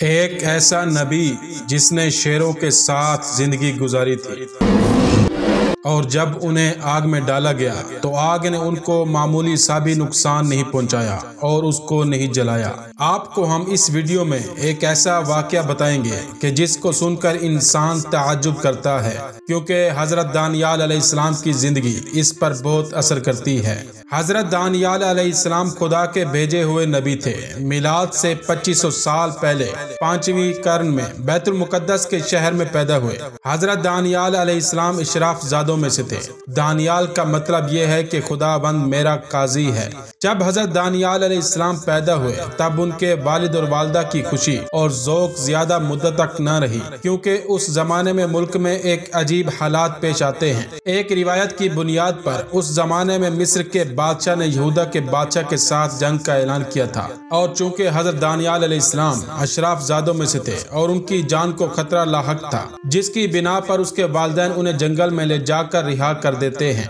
ایک ایسا نبی جس نے شیروں کے ساتھ زندگی گزاری تھی اور جب انہیں آگ میں ڈالا گیا تو آگ نے ان کو معمولی سا بھی نقصان نہیں پہنچایا اور اس کو نہیں جلایا۔ آپ کو ہم اس ویڈیو میں ایک ایسا واقعہ بتائیں گے کہ جس کو سن کر انسان تعجب کرتا ہے، کیونکہ حضرت دانیال علیہ السلام کی زندگی اس پر بہت اثر کرتی ہے۔ حضرت دانیال علیہ السلام خدا کے بھیجے ہوئے نبی تھے۔ میلاد سے 2500 سال پہلے 5ویں قرن میں بیت المقدس کے شہر میں پیدا ہوئے۔ حضرت دانیال علیہ السلام اشراف زادوں میں سے تھے۔ دانیال کا مطلب یہ ہے کہ خداوند میرا قاضی ہے۔ جب حضرت دانیال علیہ السلام پیدا ہوئے تب ان کے والد اور والدہ کی خوشی اور ذوق زیادہ مدت تک نہ رہی، کیونکہ اس زمانے میں ملک میں ایک عجیب حالات پیش آتے ہیں۔ ایک روایت کی بنیاد پر اس زمانے میں مصر کے بادشاہ نے یہودا کے بادشاہ کے ساتھ جنگ کا اعلان کیا تھا، اور چونکہ حضرت دانیال علیہ السلام اشراف زادوں میں سے تھے اور ان کی جان کو خطرہ لاحق تھا، جس کی بنا پر اس کے والدین انہیں جنگل میں لے جا کر رہا کر دیتے ہیں۔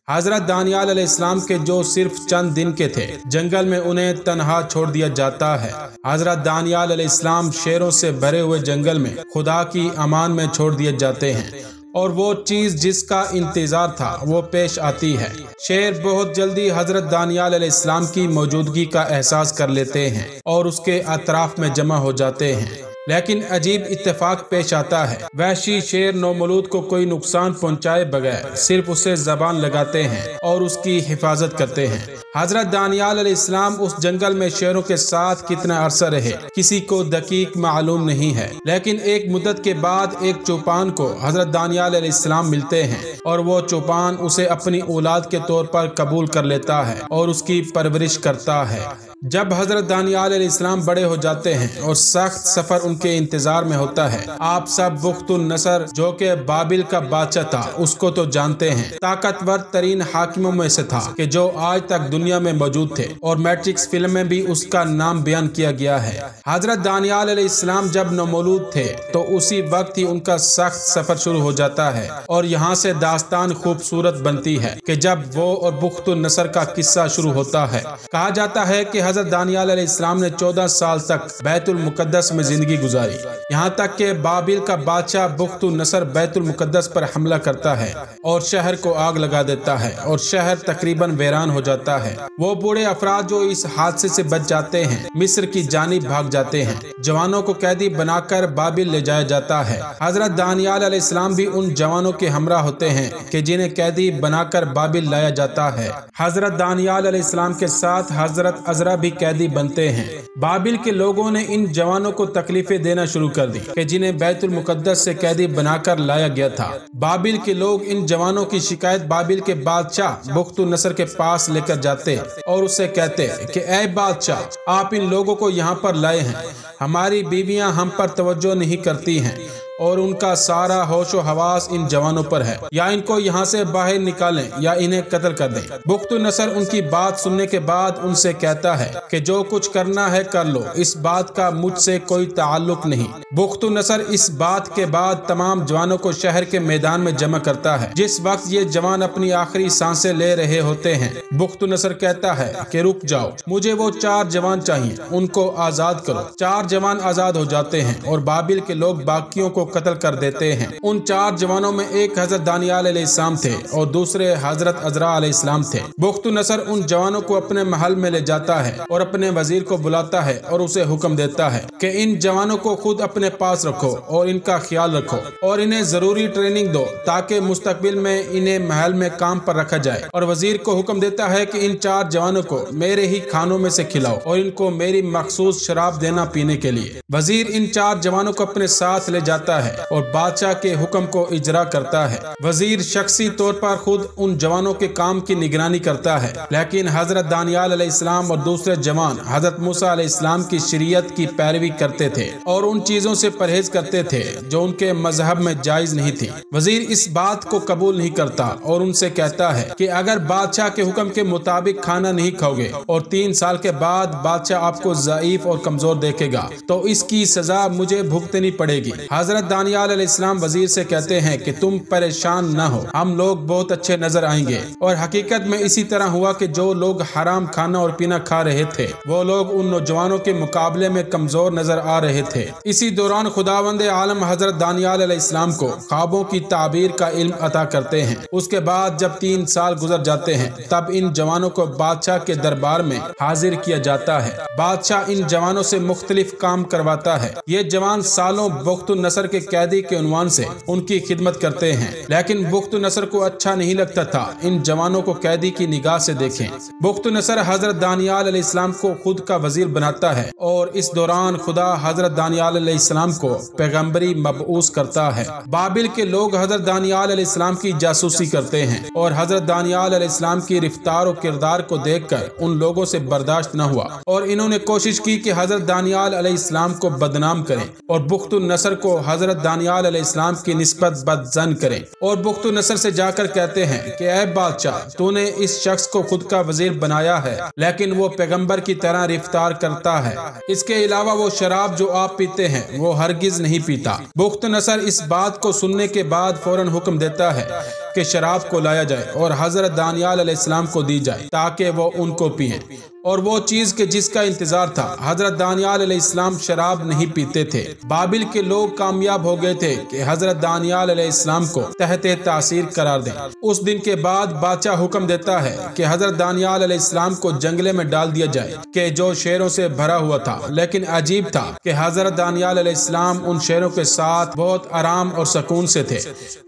حضرت دانیال علیہ السلام کے جو صرف چند دن کے تھے، جنگل میں انہیں تنہا چھوڑ دیا جاتا ہے۔ حضرت دانیال علیہ السلام شیروں سے بھرے ہوئے جنگل میں خدا کی امان میں چھوڑ دیے جاتے ہیں، اور وہ چیز جس کا انتظار تھا وہ پیش آتی ہے۔ شیر بہت جلدی حضرت دانیال علیہ السلام کی موجودگی کا احساس کر لیتے ہیں اور اس کے اطراف میں جمع ہو جاتے ہیں، لیکن عجیب اتفاق پیش آتا ہے۔ وحشی شیر نومولود کو کوئی نقصان پہنچائے بغیر صرف اسے زبان لگاتے ہیں اور اس کی حفاظت کرتے ہیں۔ حضرت دانیال علیہ السلام اس جنگل میں شیروں کے ساتھ کتنا عرصہ رہے کسی کو دقیق معلوم نہیں ہے، لیکن ایک مدت کے بعد ایک چوپان کو حضرت دانیال علیہ السلام ملتے ہیں، اور وہ چوپان اسے اپنی اولاد کے طور پر قبول کر لیتا ہے اور اس کی پرورش کرتا ہے۔ جب حضرت دانیال علیہ السلام بڑے ہو جاتے ہیں اور سخت سفر ان کے انتظار میں ہوتا ہے، آپ سب بخت النصر جو کہ بابل کا بادشاہ تھا اس کو تو جانتے ہیں، طاقتور ترین حاکموں میں سے تھا کہ جو آج تک دنیا میں موجود تھے، اور میٹرکس فلم میں بھی اس کا نام بیان کیا گیا ہے۔ حضرت دانیال علیہ السلام جب نومولود تھے تو اسی وقت ہی ان کا سخت سفر شروع ہو جاتا ہے، اور یہاں سے داستان خوبصورت بنتی ہے کہ جب وہ اور بخت النصر کا قصہ شروع ہوتا ہے۔ کہا جاتا ہے کہ حضرت دانیال علیہ السلام نے 14 سال تک بیت المقدس میں زندگی گزاری، یہاں تک کہ بابل کا بادشاہ بخت النصر بیت المقدس پر حملہ کرتا ہے اور شہر کو آگ لگا دیتا ہے، اور شہر تقریباً ویران ہو جاتا ہے۔ وہ بوڑھے افراد جو اس حادثے سے بچ جاتے ہیں مصر کی جانب بھاگ جاتے ہیں۔ جوانوں کو قیدی بنا کر بابل لے جایا جاتا ہے۔ حضرت دانیال علیہ السلام بھی ان جوانوں کے ہمراہ ہوتے ہیں کہ جنہیں قیدی بنا کر بابل لایا جاتا ہے۔ حضرت دانیال علیہ السلام کے ساتھ حضرت عزرا بھی قیدی بنتے ہیں۔ بابل کے لوگوں نے ان جوانوں کو تکلیفیں دینا شروع کر دی کہ جنہیں بیت المقدس سے قیدی بنا کر لایا گیا تھا۔ بابل کے لوگ ان جوانوں کی شکایت بابل کے بادشاہ بخت النصر کے پاس لے کر جاتے اور اسے کہتے کہ اے بادشاہ، آپ ان لوگوں کو یہاں پر لائے ہیں، ہماری بیویاں ہم پر توجہ نہیں کرتی ہیں اور ان کا سارا ہوش و حواس ان جوانوں پر ہے، یا ان کو یہاں سے باہر نکالیں یا انہیں قتل کر دیں۔ بخت النصر ان کی بات سننے کے بعد ان سے کہتا ہے کہ جو کچھ کرنا ہے کر لو، اس بات کا مجھ سے کوئی تعلق نہیں۔ بخت النصر اس بات کے بعد تمام جوانوں کو شہر کے میدان میں جمع کرتا ہے۔ جس وقت یہ جوان اپنی آخری سانسیں لے رہے ہوتے ہیں، بخت النصر کہتا ہے کہ رک جاؤ، مجھے وہ 4 جوان چاہیے، ان کو آزاد کرو۔ 4 جوان آزاد ہو جاتے ہیں اور بابل کے لوگ باقیوں کو قتل کر دیتے ہیں۔ ان 4 جوانوں میں ایک حضرت دانیال علیہ السلام تھے اور دوسرے حضرت عزرا علیہ السلام تھے۔ بخت النصر ان جوانوں کو اپنے محل میں لے جاتا ہے اور اپنے وزیر کو بلاتا ہے اور اسے حکم دیتا ہے کہ ان جوانوں کو خود اپنے پاس رکھو اور ان کا خیال رکھو اور انہیں ضروری ٹریننگ دو تاکہ مستقبل میں انہیں محل میں کام پر رکھا جائے، اور وزیر کو حکم دیتا ہے کہ ان 4 جوانوں کو میرے ہی کھانوں میں سے کھلاؤ اور ان کو میری مخصوص شراب دینا پینے کے لیے۔ وزیر ان 4 جوانوں کو اپنے ساتھ لے جاتا ہے اور بادشاہ کے حکم کو اجرا کرتا ہے۔ وزیر شخصی طور پر خود ان جوانوں کے کام کی نگرانی کرتا ہے، لیکن حضرت دانیال علیہ السلام اور دوسرے جوان حضرت موسیٰ علیہ السلام کی شریعت کی پیروی کرتے تھے اور ان چیزوں سے پرہیز کرتے تھے جو ان کے مذہب میں جائز نہیں تھی۔ وزیر اس بات کو قبول نہیں کرتا اور ان سے کہتا ہے کہ اگر بادشاہ کے حکم کے مطابق کھانا نہیں کھاؤ گے اور 3 سال کے بعد بادشاہ آپ کو ضعیف اور کمزور دیکھے گا تو اس کی سزا مجھے بھگتنی پڑے گی۔ حضرت حضرت دانیال علیہ السلام وزیر سے کہتے ہیں کہ تم پریشان نہ ہو، ہم لوگ بہت اچھے نظر آئیں گے۔ اور حقیقت میں اسی طرح ہوا کہ جو لوگ حرام کھانا اور پینا کھا رہے تھے وہ لوگ ان نوجوانوں کے مقابلے میں کمزور نظر آ رہے تھے۔ اسی دوران خداوند عالم حضرت دانیال علیہ السلام کو خوابوں کی تعبیر کا علم عطا کرتے ہیں۔ اس کے بعد جب 3 سال گزر جاتے ہیں تب ان جوانوں کو بادشاہ کے دربار میں حاضر کیا جاتا ہے۔ بادشاہ ان جوانوں سے مختلف کام کرواتا ہے۔ یہ جوان سالوں بخت النصر کے قیدی کے عنوان سے ان کی خدمت کرتے ہیں، لیکن بخت النصر کو اچھا نہیں لگتا تھا ان جوانوں کو قیدی کی نگاہ سے دیکھیں۔ بخت النصر حضرت دانیال علیہ السلام کو خود کا وزیر بناتا ہے اور اس دوران خدا حضرت دانیال علیہ السلام کو پیغمبری مبعوث کرتا ہے۔ بابل کے لوگ حضرت دانیال علیہ السلام کی جاسوسی کرتے ہیں اور حضرت دانیال علیہ السلام کی رفتار و کردار کو دیکھ کر ان لوگوں سے برداشت نہ ہوا اور انہوں نے کوشش کی کہ حضرت دانیال علیہ السلام کو بدنام کریں اور بخت النصر کو حضرت دانیال علیہ السلام کی نسبت بدظن کریں، اور بخت النصر سے جا کر کہتے ہیں کہ اے بادشاہ، تو نے اس شخص کو خود کا وزیر بنایا ہے لیکن وہ پیغمبر کی طرح رفتار کرتا ہے۔ اس کے علاوہ وہ شراب جو آپ پیتے ہیں وہ ہرگز نہیں پیتا۔ بخت نصر اس بات کو سننے کے بعد فوراً حکم دیتا ہے کہ شراب کو لایا جائے اور حضرت دانیال علیہ السلام کو دی جائے تاکہ وہ ان کو پئیں، اور وہ چیز کہ جس کا انتظار تھا، حضرت دانیال علیہ السلام شراب نہیں پیتے تھے۔ بابل کے لوگ کامیاب ہو گئے تھے کہ حضرت دانیال علیہ السلام کو تحت تاثیر قرار دیں۔ اس دن کے بعد بادشاہ حکم دیتا ہے کہ حضرت دانیال علیہ السلام کو جنگلے میں ڈال دیا جائے کہ جو شیروں سے بھرا ہوا تھا، لیکن عجیب تھا کہ حضرت دانیال علیہ السلام ان شیروں کے ساتھ بہت آرام اور سکون سے تھے،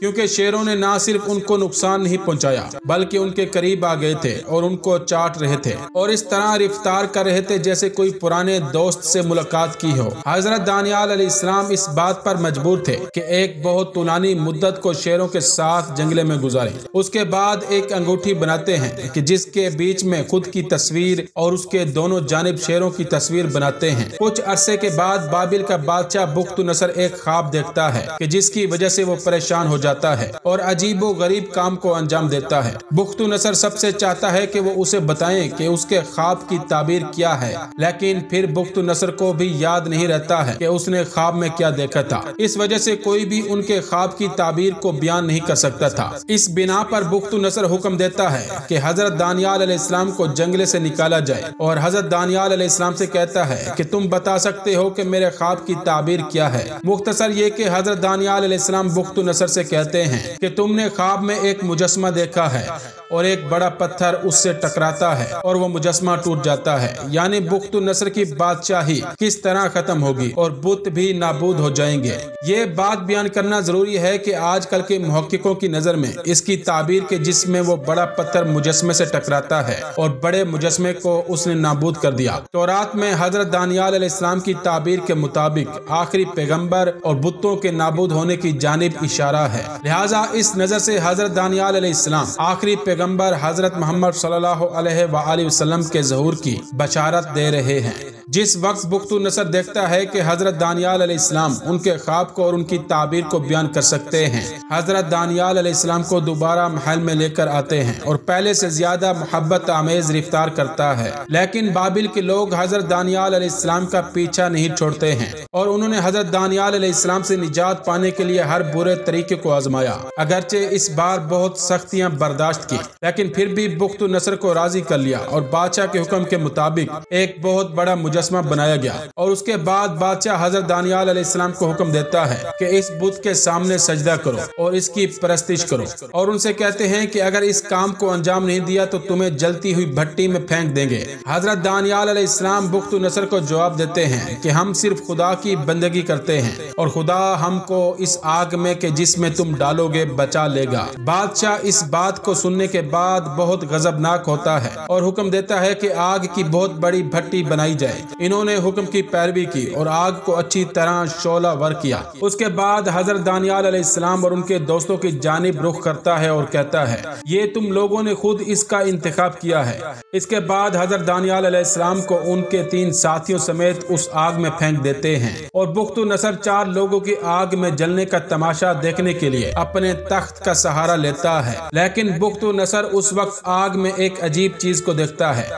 کیونکہ شیروں نے نہ صرف ان کو نقصان نہیں پہنچایا بلکہ ان کے قریب آ گئے تھے اور ان کو چاٹ رہے تھے اور اس طرح رفتار کر رہے تھے جیسے کوئی پرانے دوست سے ملاقات کی ہو۔ حضرت دانیال علیہ السلام اس بات پر مجبور تھے کہ ایک بہت طولانی مدت کو شیروں کے ساتھ جنگلے میں گزاریں۔ اس کے بعد ایک انگوٹھی بناتے ہیں کہ جس کے بیچ میں خود کی تصویر اور اس کے دونوں جانب شیروں کی تصویر بناتے ہیں۔ کچھ عرصے کے بعد بابل کا بادشاہ بخت نصر ایک خواب دیکھتا ہے کہ جس کی وجہ سے وہ پریشان ہو جاتا ہے اور عجیب و غریب کام کو انجام دیتا ہے۔ بخت نصر سب سے چاہتا ہے کہ وہ اسے بتائیں کہ اس کے خواب کی تعبیر کیا ہے، لیکن پھر بخت نصر کو بھی یاد نہیں رہتا ہے کہ اس نے خواب میں کیا دیکھا تھا۔ اس وجہ سے کوئی بھی ان کے خواب کی تعبیر کو بیان نہیں کر سکتا تھا۔ اس بنا پر بخت نصر حکم دیتا ہے کہ حضرت دانیال علیہ السلام کو جنگلے سے نکالا جائے اور حضرت دانیال علیہ السلام سے کہتا ہے کہ تم بتا سکتے ہو کہ میرے خواب کی تعبیر کیا ہے۔ مختصر یہ کہ حضرت دانیال علیہ السلام بخت نصر سے کہتے ہیں کہ تم نے خواب میں ایک مجسمہ دیکھا ہے اور ایک بڑا پتھر اس سے ٹکراتا ہے اور وہ مجسمہ ٹوٹ جاتا ہے، یعنی بخت نصر کی بادشاہی کس طرح ختم ہوگی اور بت بھی نابود ہو جائیں گے۔ یہ بات بیان کرنا ضروری ہے کہ آج کل کے محققوں کی نظر میں اس کی تعبیر کے جس میں وہ بڑا پتھر مجسمے سے ٹکراتا ہے اور بڑے مجسمے کو اس نے نابود کر دیا۔ تورات میں حضرت دانیال علیہ السلام کی تعبیر کے مطابق آخری پیغمبر اور بتوں کے نابود ہونے کی جانب اشارہ ہے، لہٰذا اس نظر سے حضرت دانیال علیہ السلام آخری پیغمبر حضرت محمد صلی اللہ علیہ وآلہ وسلم کے ظہور کی بشارت دے رہے ہیں۔ جس وقت بخت نصر دیکھتا ہے کہ حضرت دانیال علیہ السلام ان کے خواب کو اور ان کی تعبیر کو بیان کر سکتے ہیں، حضرت دانیال علیہ السلام کو دوبارہ محل میں لے کر آتے ہیں اور پہلے سے زیادہ محبت آمیز رفتار کرتا ہے، لیکن بابل کے لوگ حضرت دانیال علیہ السلام کا پیچھا نہیں چھوڑتے ہیں اور انہوں نے حضرت دانیال علیہ السلام سے نجات پانے کے لیے ہر برے طریقے کو آزمایا۔ اگرچہ اس بار بہت سختیاں برداشت کی، لیکن پھر بھی بخت نصر کو راضی کر لیا اور بادشاہ کے حکم کے مطابق ایک بہت بڑا مجسمہ بنایا گیا، اور اس کے بعد بادشاہ حضرت دانیال علیہ السلام کو حکم دیتا ہے کہ اس بت کے سامنے سجدہ کرو اور اس کی پرستش کرو، اور ان سے کہتے ہیں کہ اگر اس کام کو انجام نہیں دیا تو تمہیں جلتی ہوئی بھٹی میں پھینک دیں گے۔ حضرت دانیال علیہ السلام بخت نصر کو جواب دیتے ہیں کہ ہم صرف خدا کی بندگی کرتے ہیں اور خدا ہم کو اس آگ میں کہ جس میں تم ڈالو گے بچا لے گا۔ بادشاہ اس بات کو سننے کے بعد بہت غضبناک ہوتا ہے اور حکم دیتا ہے کہ آگ کی بہت بڑی بھٹی بنائی جائے۔ انہوں نے حکم کی پیروی کی اور آگ کو اچھی طرح شعلہ ور کیا۔ اس کے بعد حضرت دانیال علیہ السلام اور ان کے دوستوں کی جانب رخ کرتا ہے اور کہتا ہے یہ تم لوگوں نے خود اس کا انتخاب کیا ہے۔ اس کے بعد حضرت دانیال علیہ السلام کو ان کے 3 ساتھیوں سمیت اس آگ میں پھینک دیتے ہیں اور بخت نصر 4 لوگوں کی آگ میں جلنے کا تماشا دیکھنے کے لیے اپنے تخت کا سہارا لیتا ہے، لیکن بخت نصر اس وقت آگ میں ایک عجیب چیز کو دیکھتا ہے۔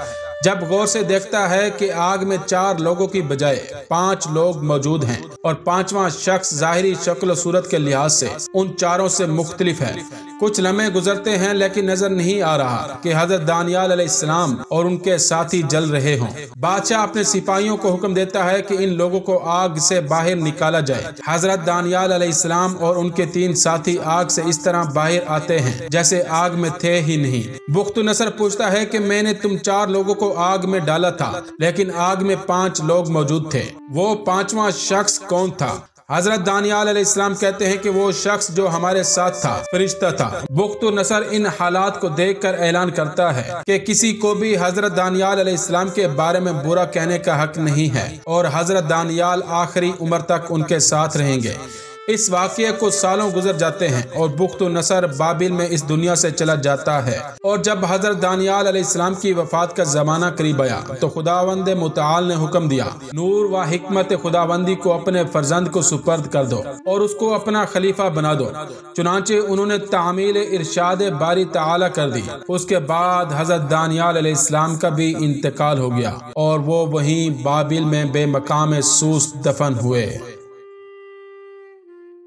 جب غور سے دیکھتا ہے کہ آگ میں 4 لوگوں کی بجائے 5 لوگ موجود ہیں اور 5واں شخص ظاہری شکل و صورت کے لحاظ سے ان 4 سے مختلف ہے، کچھ لمحے گزرتے ہیں لیکن نظر نہیں آ رہا کہ حضرت دانیال علیہ السلام اور ان کے ساتھی جل رہے ہوں۔ بادشاہ اپنے سپاہیوں کو حکم دیتا ہے کہ ان لوگوں کو آگ سے باہر نکالا جائے۔ حضرت دانیال علیہ السلام اور ان کے 3 ساتھی آگ سے اس طرح باہر آتے ہیں جیسے آگ میں تھے ہی نہیں۔ بخت نصر پوچھتا ہے کہ میں نے تم 4 لوگوں کو آگ میں ڈالا تھا لیکن آگ میں 5 لوگ موجود تھے، وہ 5واں شخص کون تھا؟ حضرت دانیال علیہ السلام کہتے ہیں کہ وہ شخص جو ہمارے ساتھ تھا فرشتہ تھا۔ بخت نصر ان حالات کو دیکھ کر اعلان کرتا ہے کہ کسی کو بھی حضرت دانیال علیہ السلام کے بارے میں برا کہنے کا حق نہیں ہے اور حضرت دانیال آخری عمر تک ان کے ساتھ رہیں گے۔ اس واقعے کو سالوں گزر جاتے ہیں اور بخت نصر بابل میں اس دنیا سے چلا جاتا ہے، اور جب حضرت دانیال علیہ السلام کی وفات کا زمانہ قریب آیا تو خداوند متعال نے حکم دیا، نور و حکمت خداوندی کو اپنے فرزند کو سپرد کر دو اور اس کو اپنا خلیفہ بنا دو۔ چنانچہ انہوں نے تعمیل ارشاد باری تعالی کر دی۔ اس کے بعد حضرت دانیال علیہ السلام کا بھی انتقال ہو گیا اور وہ وہیں بابل میں بے مقام سوس دفن ہوئے۔